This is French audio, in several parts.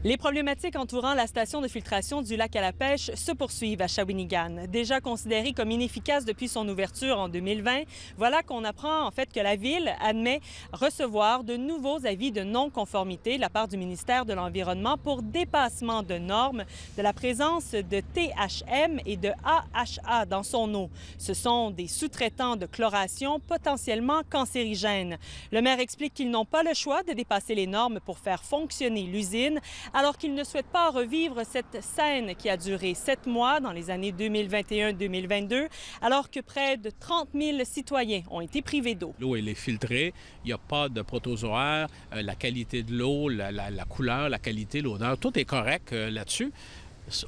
Les problématiques entourant la station de filtration du lac à la pêche se poursuivent à Shawinigan. Déjà considérée comme inefficace depuis son ouverture en 2020, voilà qu'on apprend en fait que la Ville admet recevoir de nouveaux avis de non-conformité de la part du ministère de l'Environnement pour dépassement de normes de la présence de THM et de AHA dans son eau. Ce sont des sous-traitants de chloration potentiellement cancérigènes. Le maire explique qu'ils n'ont pas le choix de dépasser les normes pour faire fonctionner l'usine, alors qu'il ne souhaite pas revivre cette scène qui a duré 7 mois dans les années 2021-2022, alors que près de 30 000 citoyens ont été privés d'eau. L'eau, elle est filtrée, il n'y a pas de protozoaires, la qualité de l'eau, la couleur, la qualité, l'odeur, tout est correct là-dessus.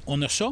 On a ça.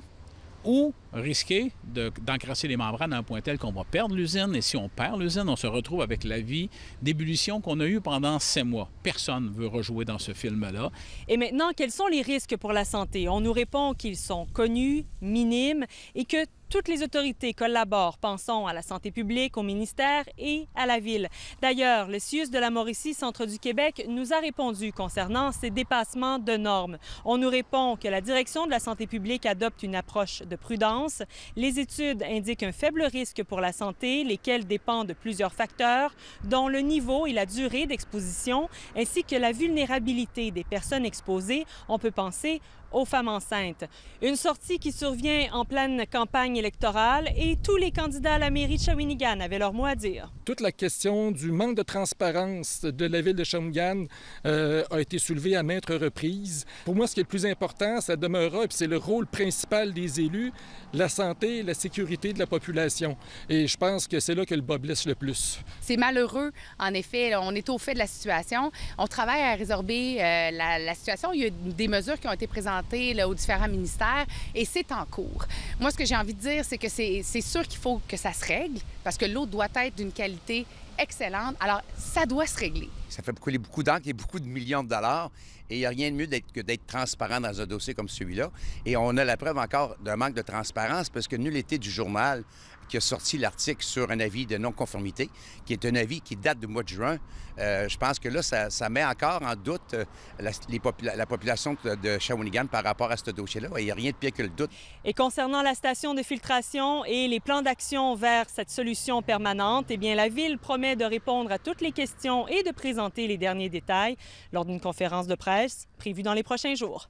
Ou risquer d'encrasser les membranes à un point tel qu'on va perdre l'usine. Et si on perd l'usine, on se retrouve avec la vie d'ébullition qu'on a eue pendant 7 mois. Personne ne veut rejouer dans ce film-là. Et maintenant, quels sont les risques pour la santé? On nous répond qu'ils sont connus, minimes et que toutes les autorités collaborent, pensons à la santé publique, au ministère et à la Ville. D'ailleurs, le CIUS de la Mauricie, Centre du Québec, nous a répondu concernant ces dépassements de normes. On nous répond que la Direction de la santé publique adopte une approche de prudence. Les études indiquent un faible risque pour la santé, lesquels dépendent de plusieurs facteurs, dont le niveau et la durée d'exposition, ainsi que la vulnérabilité des personnes exposées. On peut penser aux femmes enceintes. Une sortie qui survient en pleine campagne électorale et tous les candidats à la mairie de Shawinigan avaient leur mot à dire. Toute la question du manque de transparence de la ville de Shawinigan a été soulevée à maintes reprises. Pour moi, ce qui est le plus important, ça demeurera, et c'est le rôle principal des élus, la santé et la sécurité de la population. Et je pense que c'est là que le bas blesse le plus. C'est malheureux, en effet. Là, on est au fait de la situation. On travaille à résorber la situation. Il y a des mesures qui ont été présentées là, aux différents ministères et c'est en cours. Moi, ce que j'ai envie de dire, c'est que c'est sûr qu'il faut que ça se règle parce que l'eau doit être d'une qualité excellente. Alors, ça doit se régler. Ça fait couler beaucoup d'encre et beaucoup de millions de dollars. Et il n'y a rien de mieux que d'être transparent dans un dossier comme celui-là. Et on a la preuve encore d'un manque de transparence parce que nul était du journal qui a sorti l'article sur un avis de non-conformité, qui est un avis qui date du mois de juin. Je pense que là, ça met encore en doute la population de Shawinigan par rapport à ce dossier-là. Il n'y a rien de pire que le doute. Et concernant la station de filtration et les plans d'action vers cette solution permanente, eh bien, la Ville promet de répondre à toutes les questions et de présenter les derniers détails lors d'une conférence de presse prévue dans les prochains jours.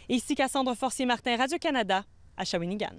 Ici Cassandre Forcier-Martin, Radio-Canada, à Shawinigan.